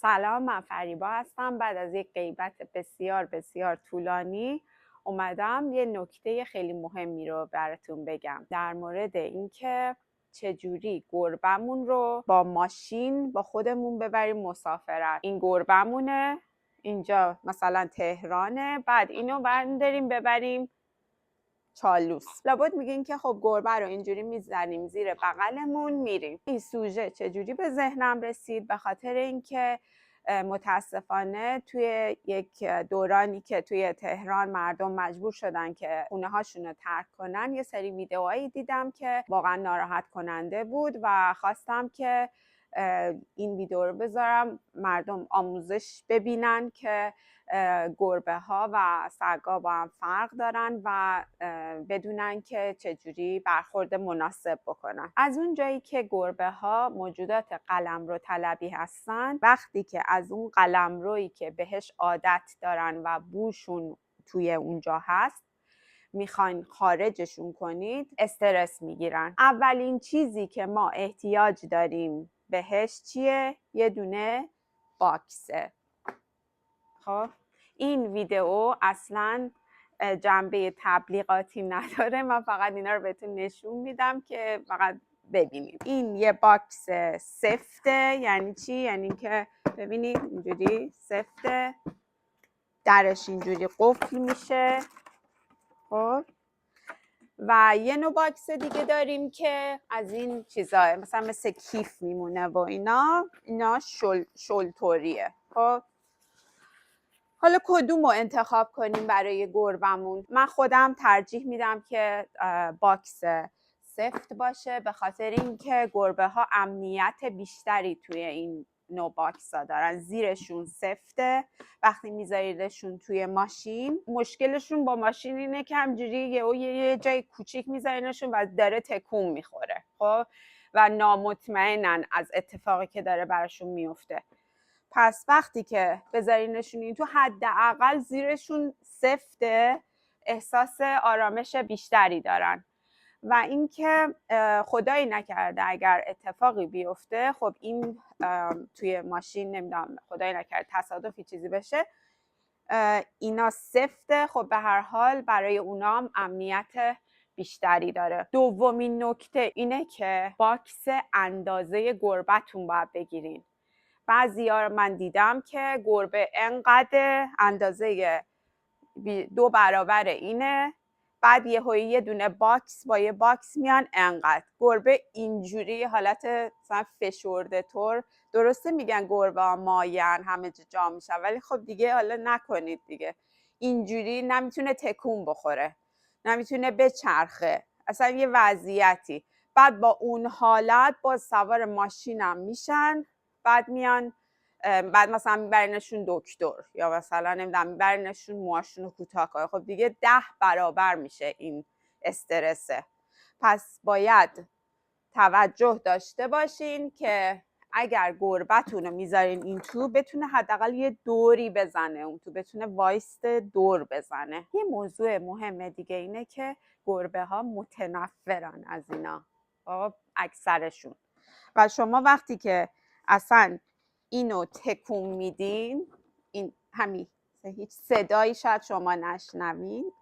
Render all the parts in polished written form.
سلام، من فریبا هستم. بعد از یک غیبت بسیار بسیار طولانی اومدم یه نکته خیلی مهمی رو براتون بگم در مورد اینکه چجوری گربمون رو با ماشین با خودمون ببریم مسافرت. این گربمونه، اینجا مثلا تهرانه، بعد اینو برداریم ببریم چالوس. لابد میگین که خب گربه رو اینجوری میزنیم زیر بغلمون میریم. این سوژه چجوری به ذهنم رسید؟ به خاطر اینکه متاسفانه توی یک دورانی که توی تهران مردم مجبور شدن که خونه هاشون رو ترک کنن، یه سری ویدئوهایی دیدم که واقعا ناراحت کننده بود و خواستم که این ویدیو رو بذارم مردم آموزش ببینن که گربه ها و سگا با هم فرق دارن و بدونن که چجوری برخورد مناسب بکنن. از اون جایی که گربه ها موجودات قلمرو طلبی هستن، وقتی که از اون قلمرویی که بهش عادت دارن و بوشون توی اونجا هست میخواین خارجشون کنید، استرس میگیرن. اولین چیزی که ما احتیاج داریم بهش چیه؟ یه دونه باکسه. خب این ویدئو اصلا جنبه تبلیغاتی نداره، من فقط اینا رو بهتون نشون میدم که فقط ببینید. این یه باکس سفته. یعنی چی؟ یعنی که ببینید اینجوری سفته، درش اینجوری قفل میشه. خب و یه نوع باکس دیگه داریم که از این چیزاه، مثلا مثل کیف میمونه و اینا شلطوریه. خب حالا کدوم رو انتخاب کنیم برای گربمون؟ من خودم ترجیح میدم که باکس سفت باشه، به خاطر اینکه گربه ها امنیت بیشتری توی این نوع باکس ها دارن. زیرشون سفته، وقتی میذاریدشون توی ماشین مشکلشون با ماشین اینه که همجوری یه جای کوچیک میذارینشون و داره تکون میخوره. خب و نامطمئنن از اتفاقی که داره براشون میفته. پس وقتی که بذارینشون این تو، حداقل زیرشون سفته، احساس آرامش بیشتری دارن. و اینکه خدایی نکرده اگر اتفاقی بیفته، خب این توی ماشین نمیدونم خدایی نکرده تصادفی چیزی بشه، اینا سفته، خب به هر حال برای اونا هم امنیت بیشتری داره. دومین نکته اینه که باکس اندازه گربتون باید بگیرین. بعضی‌ها رو من دیدم که گربه انقدر اندازه 2 برابر اینه، بعد یه دونه باکس با یه باکس میان انقدر. گربه اینجوری حالت مثلا فشرده طور، درسته میگن گربه ها ماین همه جا میشه، ولی خب دیگه حالا نکنید دیگه. اینجوری نمیتونه تکون بخوره، نمیتونه بچرخه، اصلا یه وضعیتی. بعد با اون حالت باز سوار ماشینم میشن، بعد میان بعد مثلا میبرینشون دکتر یا مثلا نمیدونم میبرینشون موهاشون رو کوتاه کنه. خب دیگه 10 برابر میشه این استرسه. پس باید توجه داشته باشین که اگر گربتون رو میذارین این تو، بتونه حداقل یه دوری بزنه، اون تو بتونه وایست دور بزنه. یه موضوع مهم دیگه اینه که گربه ها متنفرن از اینا، اکثرشون. و شما وقتی که اصلا اینو تکون میدین، این همین هیچ صدایی شاید شما نشنوین،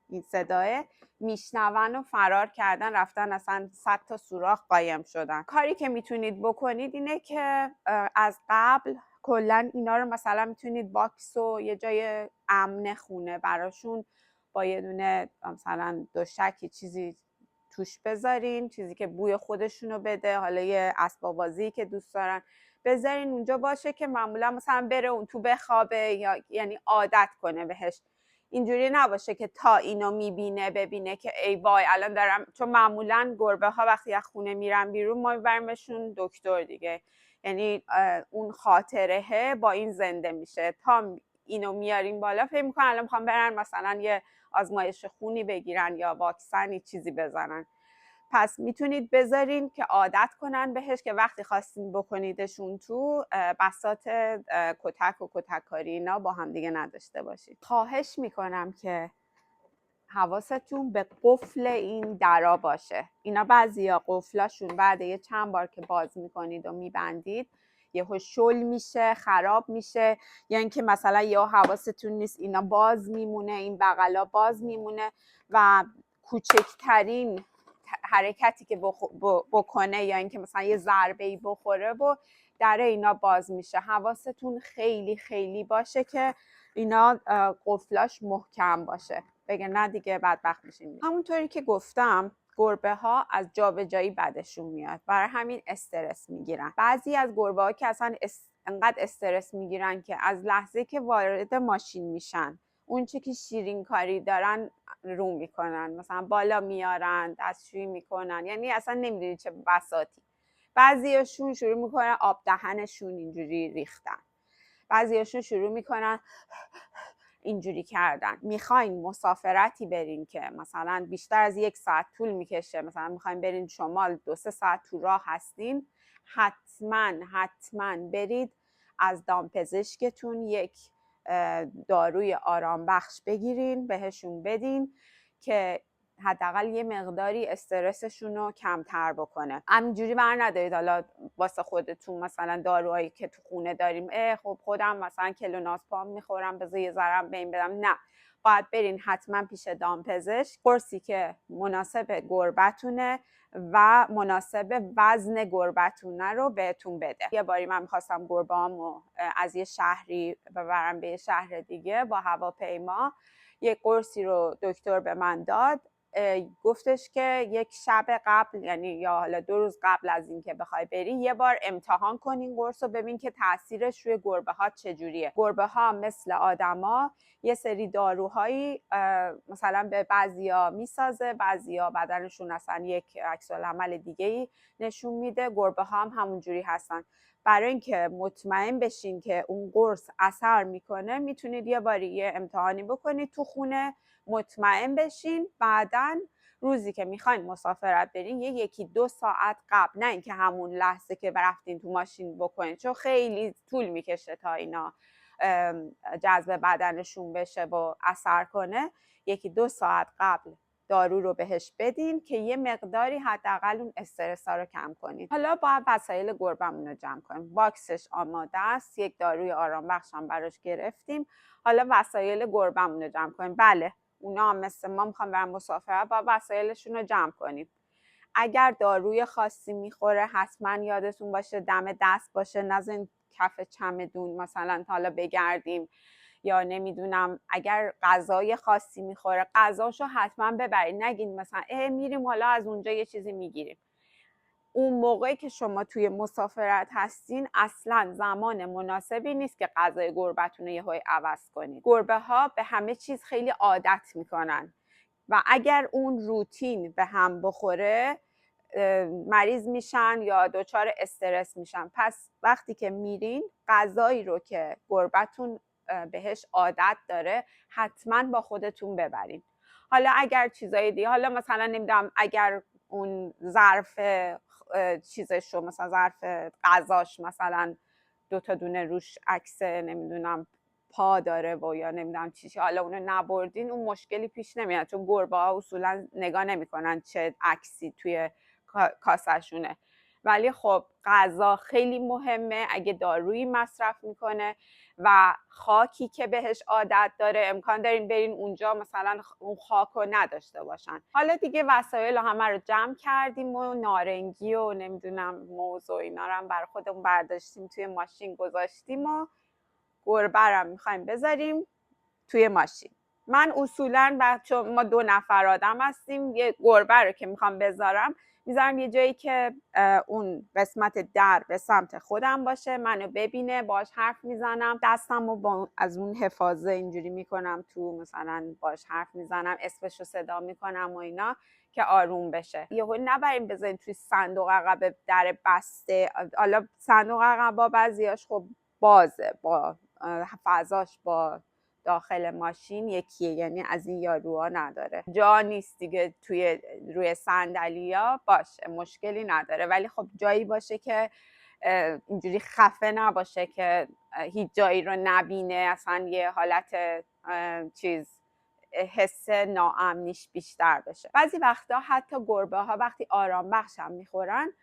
این صداه میشنون و فرار کردن، رفتن اصلا 100 تا سوراخ قایم شدن. کاری که میتونید بکنید اینه که از قبل کلا اینا رو مثلا میتونید باکس و یه جای امن خونه براشون با یه دونه مثلا دوشکی چیزی توش بذارین، چیزی که بوی خودشونو بده، حالا یه اسباب بازی که دوست دارن بذارین اونجا باشه که معمولا مثلا بره اون تو بخوابه، یا یعنی عادت کنه بهش. اینجوری نباشه که تا اینو میبینه ببینه که ای وای الان دارم، چون معمولا گربه ها وقتی از خونه میرن بیرون ما میبریمشون دکتر دیگه، یعنی اون خاطره با این زنده میشه. تا اینو میاریم بالا فکر میکنن الان میخوام برن مثلا یه آزمایش خونی بگیرن یا واکسنی چیزی بزنن. پس میتونید بذارین که عادت کنن بهش، که وقتی خواستین بکنیدشون تو، بساط کتک و کتککاری اینا با هم دیگه نداشته باشید. خواهش میکنم که حواستون به قفل این درا باشه. اینا بعضیا قفلاشون بعد یه چند بار که باز میکنید و میبندید یهو شل میشه، خراب میشه، یا اینکه مثلا یا حواستون نیست اینا باز میمونه، این بغلا باز میمونه و کوچکترین حرکتی که بکنه یا اینکه مثلا یه ضربه‌ای بخوره و در اینا باز میشه. حواستون خیلی خیلی باشه که اینا قفلاش محکم باشه، بگه نه دیگه بدبخت میشین. همونطوری که گفتم گربه ها از جابجایی بدشون میاد، برای همین استرس میگیرن. بعضی از گربه ها که اصلا انقدر استرس میگیرن که از لحظه که وارد ماشین میشن اون چه که شیرین کاری دارن رو میکنن، مثلا بالا میارن، دستشویی میکنن، یعنی اصلا نمیدونی چه بساطی. بعضیاشون شروع میکنن آب دهنشون اینجوری ریختن، بعضیاشون شروع میکنن اینجوری کردن. میخواین مسافرتی برین که مثلا بیشتر از 1 ساعت طول میکشه، مثلا میخواین برین شمال 2-3 ساعت تو راه هستین، حتما برید از دامپزشکتون یک داروی آرام بخش بگیرین، بهشون بدین که حداقل یه مقداری استرسشون رو کمتر بکنه. همینجوری بر ندارید حالا واسه خودتون مثلا داروهایی که تو خونه داریم خب خودم مثلا کلونازپام میخورم بذار یه ذرم بین بدم، نه، باید برین حتما پیش دامپزشک، قرصی که مناسب گربتونه و مناسب وزن گربتونه رو بهتون بده. یه باری من میخواستم گربه‌امو از یه شهری ببرم به یه شهر دیگه با هواپیما، یه قرصی رو دکتر به من داد، گفتش که 1 شب قبل، یعنی یا حالا 2 روز قبل از این که بخوای بری، یه بار امتحان کن این قرص رو، ببین که تاثیرش روی گربه ها چجوریه. گربه ها مثل آدما یه سری داروهایی مثلا به بعضیا میسازه، بعضیا بدنشون اصلا یک عکس العمل دیگه‌ای نشون میده. گربه ها هم همونجوری هستن. برای اینکه مطمئن بشین که اون قرص اثر میکنه میتونید یه باری یه امتحانی بکنید تو خونه، مطمئن بشین، بعدن روزی که میخواین مسافرت برین 1-2 ساعت قبل، نه اینکه همون لحظه که رفتین تو ماشین بکنین، چون خیلی طول میکشه تا اینا جذب بدنشون بشه و اثر کنه. 1-2 ساعت قبل دارو رو بهش بدین که یه مقداری حداقل اون استرس ها رو کم کنین. حالا باید وسایل گربمون رو جمع کنیم. باکسش آماده است، یک داروی آرام بخش هم براش گرفتیم. حالا وسایل گربمون رو جمع کنیم. بله، اونا هم مثل ما میخوام برن مسافرت، باید وسایلشون رو جمع کنیم. اگر داروی خاصی میخوره حتما یادتون باشه دم دست باشه، نذارین کف چمدون مثلا حالا بگردیم، یا نمیدونم اگر غذای خاصی میخوره غذاشو حتما ببرید، نگین مثلا میریم حالا از اونجا یه چیزی میگیریم. اون موقعی که شما توی مسافرت هستین اصلا زمان مناسبی نیست که غذای گربتون رو یهو عوض کنید. گربه ها به همه چیز خیلی عادت میکنن و اگر اون روتین به هم بخوره مریض میشن یا دچار استرس میشن. پس وقتی که میرین غذایی رو که گربتون بهش عادت داره حتما با خودتون ببرین. حالا اگر چیزای دیگه، حالا مثلا نمیدونم اگر اون ظرف چیزش رو مثلا ظرف غذاش مثلا 2 تا دونه روش عکس نمیدونم پا داره و یا نمیدونم چی، حالا اونو نبردین اون مشکلی پیش نمیاد، چون گربه ها اصولا نگاه نمیکنن چه عکسی توی کاسه‌شونه. ولی خب غذا خیلی مهمه. اگه دارویی مصرف میکنه و خاکی که بهش عادت داره امکان دارین برین اونجا مثلا اون خاک رو نداشته باشن. حالا دیگه وسایل همه رو جمع کردیم و نارنگی و نمیدونم موز و اینا رو هم برای خودمون برداشتیم توی ماشین گذاشتیم و گربه رو میخوایم بذاریم توی ماشین. من اصولا چون ما 2 نفر آدم هستیم یه گربه رو که میخوام بذارم میذارم یه جایی که اون قسمت در به سمت خودم باشه، منو ببینه، باش حرف میزنم، دستمو با از اون حفاظه اینجوری میکنم تو، مثلا باش حرف میزنم، اسمش رو صدا میکنم و اینا که آروم بشه. یهو نبریم بذاریم توی صندوق عقب در بسته. حالا صندوق عقب بعضیاش خب بازه با فضاش با داخل ماشین یکیه، یعنی از این یاروها نداره، جا نیست دیگه توی روی صندلیا باشه مشکلی نداره، ولی خب جایی باشه که اینجوری خفه نباشه که هیچ جایی رو نبینه، اصلا یه حالت حس ناامنیش بیشتر بشه. بعضی وقتا حتی گربه ها وقتی آرام بخش هم میخورن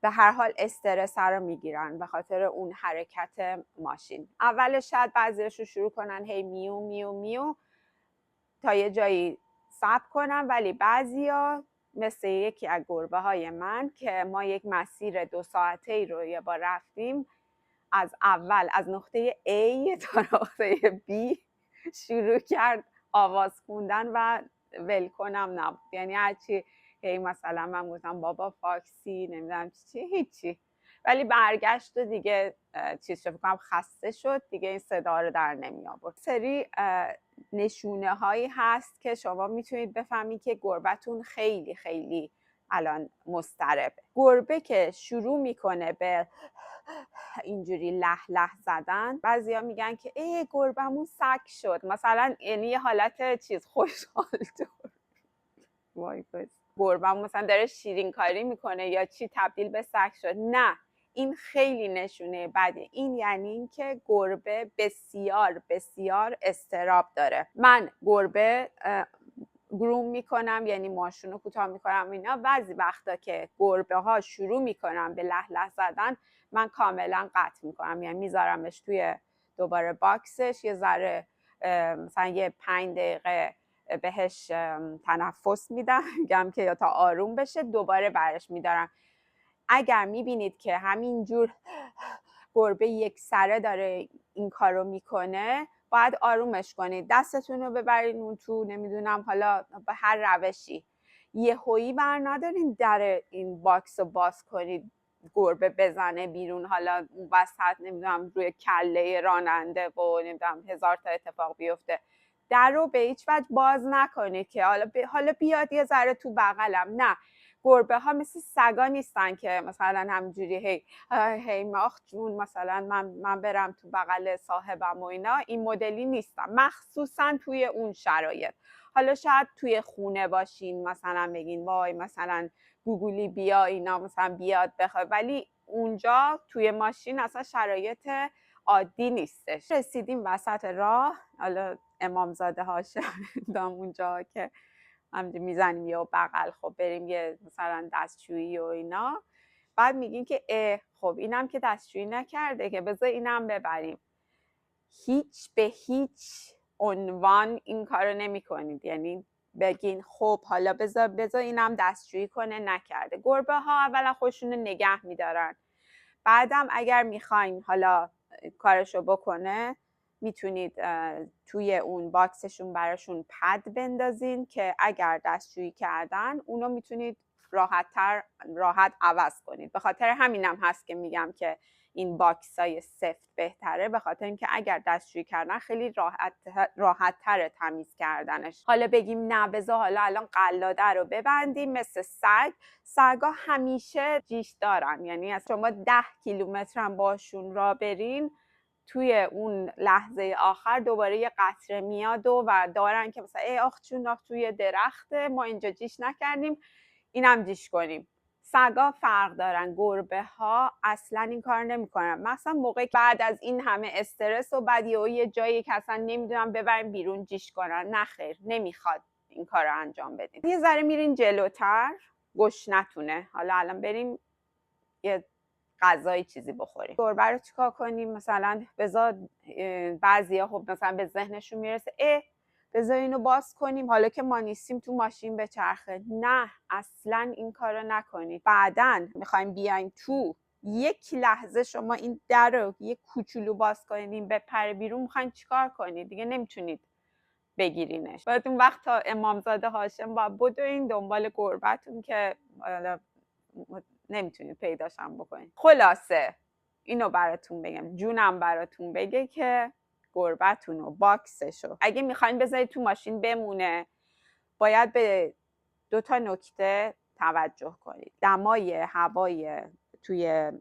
به هر حال استرس رو میگیرن به خاطر اون حرکت ماشین. اولش شاید بعضیاشون شروع کنن هی میو میو میو تا یه جایی صبر کنن، ولی بعضیا مثل یکی از گربه های من که ما یک مسیر 2 ساعته رو یه بار رفتیم، از اول از نقطه A تا نقطه B شروع کرد آواز خوندن و ولکنم نبود. یعنی هرچی هی مثلا من گفتم بابا فاکسی نمیدونم چی هیچی، ولی برگشت و دیگه چیز شد، فکرم خسته شد دیگه، این صدا رو در نمی آورد. سری نشونه هایی هست که شما میتونید بفهمید که گربتون خیلی خیلی الان مضطربه. گربه که شروع میکنه به اینجوری له له زدن، بعضیا میگن که ای گربمون سگ شد مثلا، یعنی یه حالت چیز خوشحال دور وای گربمون مثلا داره شیرین کاری میکنه یا چی تبدیل به سگ شد. نه، این خیلی نشونه بده. این یعنی اینکه گربه بسیار بسیار اضطراب داره. من گربه گروم میکنم، یعنی ماشون رو کوتاه میکنم اینا. بعضی وقتا که گربه ها شروع میکنم به له له زدن، من کاملا قطع میکنم، یعنی میذارمش توی دوباره باکسش، یه ذره مثلا یه 5 دقیقه بهش تنفس میدم، میگم که یا تا آروم بشه، دوباره برش میدارم. اگر میبینید که همینجور گربه یک سره داره این کارو میکنه، باید آرومش کنید، دستتون رو ببرید اون تو، نمیدونم حالا به هر روشی. یهویی بر ندارین در این باکس رو باز کنید گربه بزنه بیرون، حالا اون وسط نمیدونم روی کله راننده و نمیدونم هزار تا اتفاق بیفته. در رو به هیچ وجه باز نکنید که حالا بیاد یه ذره تو بغلم. نه، گربه ها مثل سگا نیستن که مثلا همجوری هی ماخ جون مثلا من برم تو بغل صاحبم و اینا. این مدلی نیستن، مخصوصا توی اون شرایط. حالا شاید توی خونه باشین مثلا بگین وای مثلا گوگولی بیا اینا مثلا بیاد بخواد، ولی اونجا توی ماشین اصلا شرایط عادی نیستش. رسیدیم وسط راه، حالا امامزاده هاشم دام اونجا که همینجوری میزنیم یا بغل، خب بریم یه مثلا دستشویی و اینا. بعد میگین که خب اینم که دستشویی نکرده که بذار اینم ببریم. هیچ به هیچ عنوان این کارو نمی کنید، یعنی بگین خب حالا بذار اینم دستشویی کنه، نکرده. گربه ها اولا خودشونو نگه میدارن، بعدم اگر میخواین حالا کارشو بکنه میتونید توی اون باکسشون براشون پد بندازین که اگر دستشویی کردن اونو میتونید راحت عوض کنید. به خاطر همینم هست که میگم که این باکس های سفت بهتره، به خاطر اینکه اگر دستشویی کردن خیلی راحت تر تمیز کردنش. حالا بگیم نه بذار حالا الان قلاده رو ببندیم مثل سگا همیشه جیش دارن، یعنی از شما 10 کیلومتر هم باشون را برین، توی اون لحظه آخر دوباره یه قطره میاد و دارن که مثلا آخ چون توی درخته ما اینجا جیش نکردیم اینم جیش کنیم. سگا فرق دارن، گربه ها اصلا این کار نمیکنن. مثلا موقع بعد از این همه استرس و بعد یه جایی که اصلا نمیدونم ببریم بیرون جیش کنن، نه خیر، نمیخواد این کار رو انجام بدین. یه ذره میرین جلوتر، گشنتونه، حالا الان بریم یه غذای چیزی بخوریم. گربه رو چیکار کنیم؟ مثلا بذار بعضیا خب مثلا به ذهنشون میرسه بذار اینو باز کنیم حالا که ما نیستیم تو ماشین بچرخه. نه، اصلا این کارو نکنید. بعدن میخوایم بیاین تو، یک لحظه شما این در رو یک کوچولو باز کنید بپره بیرون، میخواین چیکار کنید؟ دیگه نمیتونید بگیرینش. بعد اون وقت تا امامزاده هاشم با بدوین دنبال گربتون که نمیتونید پیداشم بکنید. خلاصه اینو براتون بگم، جونم براتون بگه که گربتون و باکسشو اگه میخواین بذارید تو ماشین بمونه، باید به 2 تا نکته توجه کنید. دمای هوای توی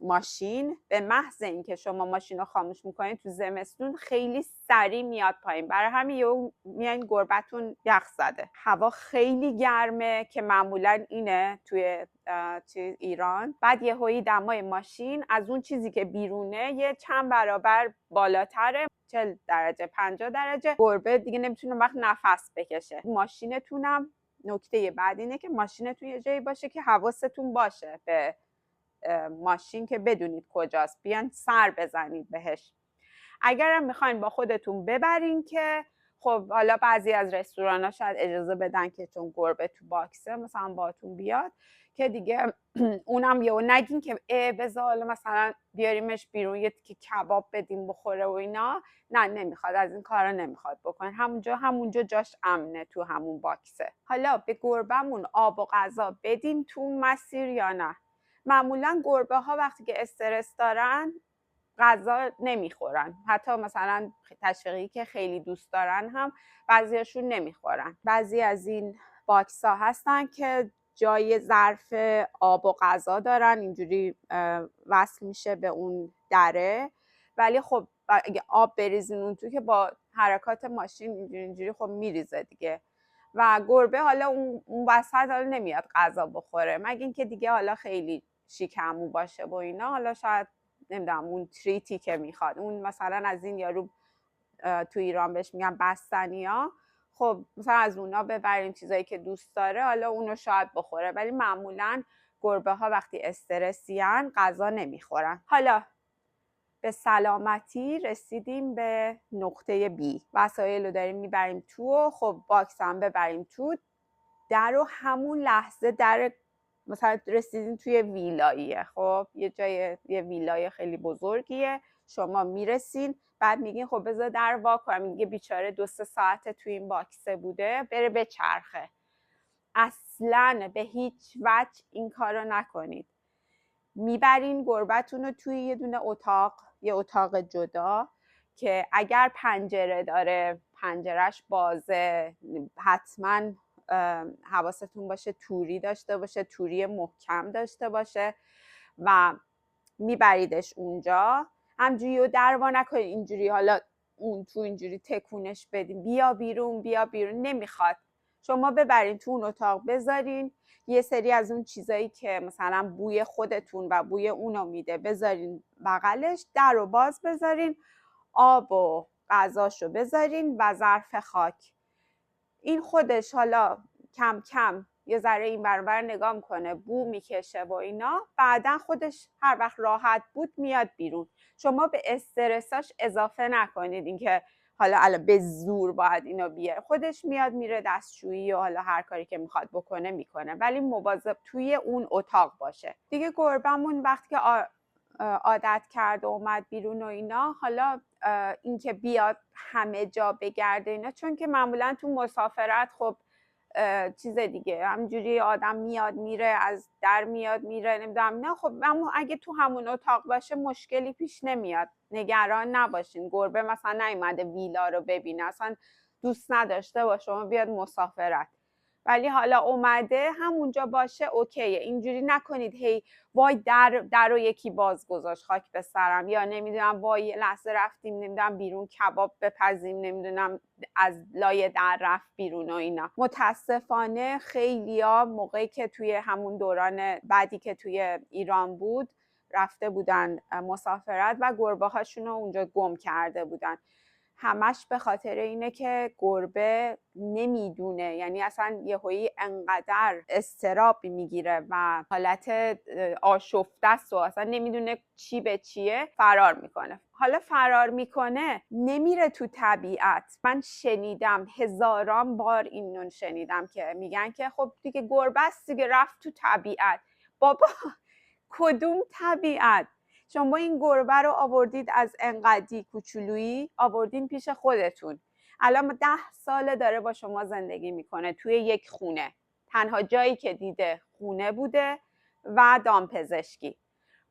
ماشین به محض اینکه شما ماشین رو خاموش میکنید تو زمستون خیلی سریع میاد پایین، برای همین میان گربتون یخ زده. هوا خیلی گرمه که معمولا اینه توی ایران، بعد یهویی دمای ماشین از اون چیزی که بیرونه یه چند برابر بالاتره، 40 درجه 50 درجه، گربه دیگه نمیتونه وقت نفس بکشه. ماشینتونم نکته بعد اینه که ماشینتون یه جایی باشه که حواستون باشه به ماشین، که بدونید کجاست، بیان سر بزنید بهش. اگرم میخواین با خودتون ببرین که خب حالا بعضی از رستوران ها شاید اجازه بدن که چون گربه تو باکسه مثلا باهاتون بیاد، که دیگه اونم یهو نگین که بذار مثلا بیاریمش بیرون یه تیکه کباب بدیم بخوره و اینا. نه، نمیخواد، از این کارا نمیخواد بکنین. همونجا جاش امنه، تو همون باکسه. حالا به گربهمون آب و غذا بدیم تو مسیر یا نه؟ معمولا گربه ها وقتی که استرس دارن غذا نمیخورن، حتی مثلا تشویقی که خیلی دوست دارن هم بعضیاشون نمیخورن. بعضی از این باکس ها هستن که جای ظرف آب و غذا دارن، اینجوری وصل میشه به اون دره، ولی خب اگه آب بریزین اون تو که با حرکات ماشین اینجوری خب میریزه دیگه. و گربه حالا اون وسط حالا نمیاد غذا بخوره، مگه اینکه دیگه حالا خیلی شیکمو باشه و اینا، حالا شاید نمیدونم اون تریتی که میخواد، اون مثلا از این یارو تو ایران بهش میگن بستنیا، خب مثلا از اونا ببریم چیزایی که دوست داره، حالا اونو شاید بخوره، ولی معمولا گربه ها وقتی استرسیان غذا نمیخورن. حالا به سلامتی رسیدیم به نقطه B. وسایل رو داریم میبریم تو، خب باکس هم ببریم تو. در رو همون لحظه در مثلا رسیدین توی ویلاییه، خب یه ویلای خیلی بزرگیه، شما میرسین، بعد میگین خب بذار در وا کنم، میگه بیچاره 2-3 ساعته توی این باکسه بوده، بره بچرخه. اصلاً به هیچ وجه این کارو نکنید. میبرین گربتون رو توی یه اتاق جدا که اگر پنجره داره پنجرش بازه، حتما حواستون باشه توری داشته باشه، توری محکم داشته باشه و میبریدش اونجا. همجوری رو در وا نکنید اینجوری حالا اون تو اینجوری تکونش بدین بیا بیرون، نمیخواد. شما ببرین تو اون اتاق بذارین، یه سری از اون چیزایی که مثلا بوی خودتون و بوی اونو میده بذارین بغلش، در رو باز بذارین، آب و غذاشو بذارین و ظرف خاک. این خودش حالا کم کم یه ذره این برابر نگاه میکنه، بو میکشه و اینا، بعدا خودش هر وقت راحت بود میاد بیرون. شما به استرساش اضافه نکنید اینکه حالا به زور باید اینو بیاره، خودش میاد میره دستشویی و حالا هر کاری که میخواد بکنه میکنه، ولی مواظب توی اون اتاق باشه. دیگه گربمون وقتی که عادت کرد و اومد بیرون و اینا، حالا اینکه بیاد همه جا بگرده اینا، چون که معمولا تو مسافرت خب چیز دیگه همجوری آدم میاد میره، از در میاد میره، نمیدونم نه، خب اما اگه تو همون اتاق باشه مشکلی پیش نمیاد، نگران نباشین. گربه مثلا نیومده ویلا رو ببینه، اصلا دوست نداشته با شما بیاد مسافرت، ولی حالا اومده همونجا باشه اوکیه. اینجوری نکنید هی وای در رو یکی باز گذاشت خاک به سرم، یا نمیدونم وای یه لحظه رفتیم نمیدونم بیرون کباب بپزیم، نمیدونم از لای در رفت بیرون و اینا. متاسفانه خیلیا موقعی که توی همون دوران بعدی که توی ایران بود رفته بودن مسافرت و گربه هاشون رو اونجا گم کرده بودن، همش به خاطر اینه که گربه نمیدونه، یعنی اصلا یهویی انقدر اضطراب میگیره و حالت آشفته است و اصلا نمیدونه چی به چیه، فرار میکنه. حالا فرار میکنه نمیره تو طبیعت. من شنیدم هزاران بار اینو شنیدم که میگن که خب دیگه گربه است دیگه رفت تو طبیعت. بابا کدوم طبیعت؟ شما این گربه رو آوردید از انقدی کوچولویی آوردین پیش خودتون، الان 10 ساله داره با شما زندگی میکنه توی یک خونه، تنها جایی که دیده خونه بوده و دامپزشکی.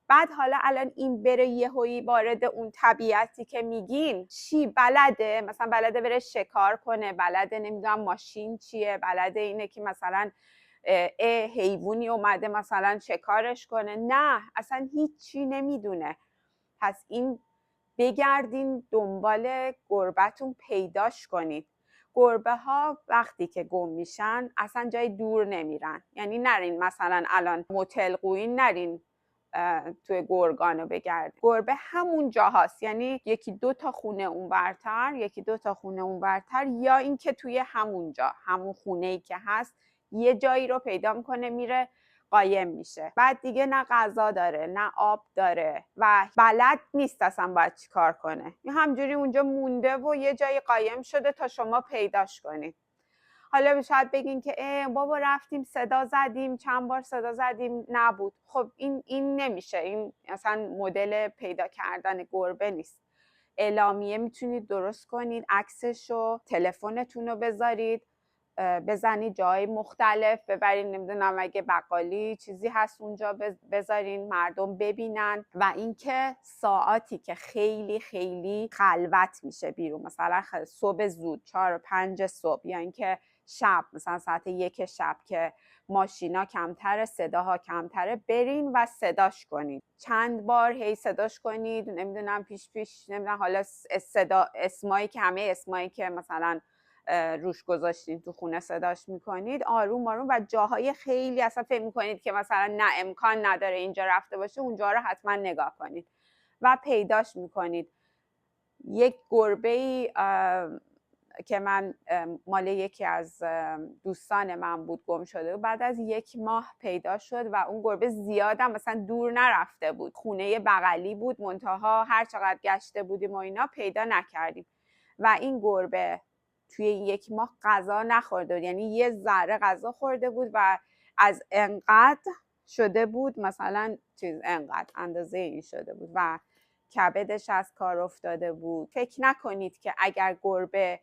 بعد حالا الان این بره یهویی وارد اون طبیعتی که میگین، چی بلده؟ مثلا بلده بره شکار کنه، بلده نمیدونم ماشین چیه، بلده اینه که مثلا حیوانی اومده مثلا شکارش کنه؟ نه، اصلا هیچی نمیدونه. پس این بگردین دنبال گربتون پیداش کنید. گربه ها وقتی که گم میشن اصلا جای دور نمیرن، یعنی نرین مثلا الان موتل قوین نرین توی گرگانو بگرد، گربه همون جاهاست، یعنی 1-2 خونه اون برتر، 1-2 خونه اون برتر، یا اینکه توی همون جا همون خونه‌ای که هست یه جایی رو پیدا میکنه میره قایم میشه. بعد دیگه نه غذا داره نه آب داره و بلد نیست اصلا باید چی کار کنه. همجوری اونجا مونده و یه جایی قایم شده تا شما پیداش کنید. حالا شاید بگین که بابا رفتیم صدا زدیم، چند بار صدا زدیم نبود. خب این نمیشه. این اصلا مدل پیدا کردن گربه نیست. اعلامیه میتونید درست کنید، عکسشو، تلفنتون رو بذارید، بزنید جای مختلف، ببرین نمیدونم اگه بقالی چیزی هست اونجا بذارین مردم ببینن. و اینکه ساعاتی که خیلی خیلی خلوت میشه بیرون، مثلا صبح زود 4 و 5 صبح، یا اینکه شب مثلا ساعت 1 شب که ماشینا کمتره، صداها کمتره، برین و صداش کنید. چند بار هی صداش کنید. نمیدونم پیش نمیدونم حالا اسمایی که همه اسمایی که مثلا روش گذاشتین تو خونه صداش میکنید، آروم آروم. و جاهای خیلی اصلا فکر میکنید که مثلا نه امکان نداره اینجا رفته باشه، اونجا رو حتما نگاه کنید و پیداش میکنید. یک گربه‌ای که من مال یکی از دوستان من بود گم شده و بعد از 1 ماه پیدا شد و اون گربه زیادم مثلا دور نرفته بود، خونه بغلی بود، منتها هر چقدر گشته بودیم و اینا پیدا نکردیم. و این گربه توی 1 ماه غذا نخورده بود، یعنی یه ذره غذا خورده بود و از انقدر شده بود، مثلا انقدر اندازه این شده بود و کبدش از کار افتاده بود. فکر نکنید که اگر گربه،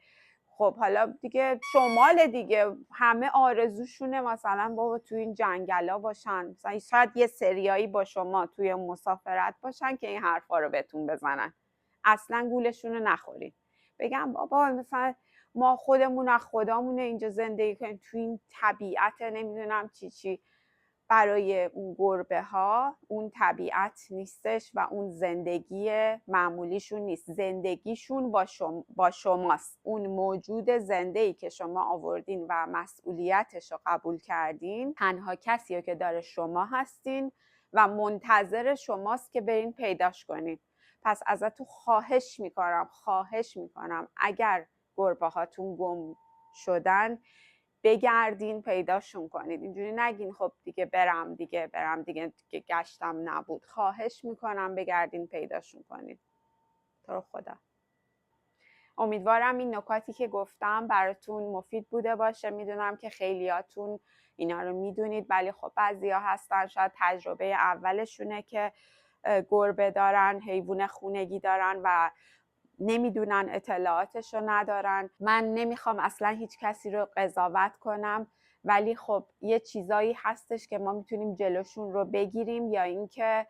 خب حالا دیگه شمال دیگه همه آرزوشونه مثلا بابا تو این جنگلا باشن، مثلا شاید یه سریایی با شما توی مسافرت باشن که این حرفا رو بهتون بزنن. اصلا گولشون رو نخورید. بگم بابا مثلا ما خودمون از خدامونه اینجا زندگی کنیم تو این طبیعت نمیدونم چی. برای اون گربه ها اون طبیعت نیستش و اون زندگی معمولیشون نیست. زندگیشون با شماست. اون موجود زنده‌ای که شما آوردین و مسئولیتش رو قبول کردین، تنها کسی که داره شما هستین و منتظر شماست که برین پیداش کنین. پس ازتون خواهش میکنم اگر گربه هاتون گم شدن بگردین پیداشون کنید. اینجوری نگین خب دیگه برم دیگه گشتم نبود. خواهش میکنم بگردین پیداشون کنید. تو رو خدا. امیدوارم این نکاتی که گفتم براتون مفید بوده باشه. میدونم که خیلیاتون اینا رو میدونید، ولی خب بعضیا هستن شاید تجربه اولشونه که گربه دارن، حیوان خونگی دارن و نمیدونن، اطلاعاتش رو ندارن. من نمیخوام اصلا هیچ کسی رو قضاوت کنم، ولی خب یه چیزایی هستش که ما میتونیم جلوشون رو بگیریم، یا اینکه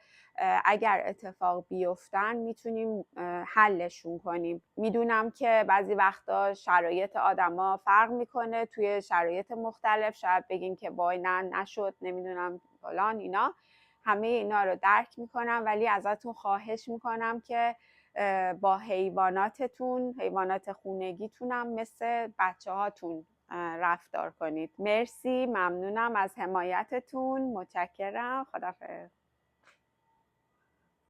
اگر اتفاق بیفتن میتونیم حلشون کنیم. میدونم که بعضی وقتا شرایط آدما فرق میکنه، توی شرایط مختلف شاید بگین که وای نه نشد نمیدونم فلان اینا، همه اینا رو درک میکنم، ولی ازتون خواهش میکنم که با حیوانات خونگیتونم مثل بچه هاتون رفتار کنید. مرسی، ممنونم از حمایتتون، متشکرم. خداحافظ.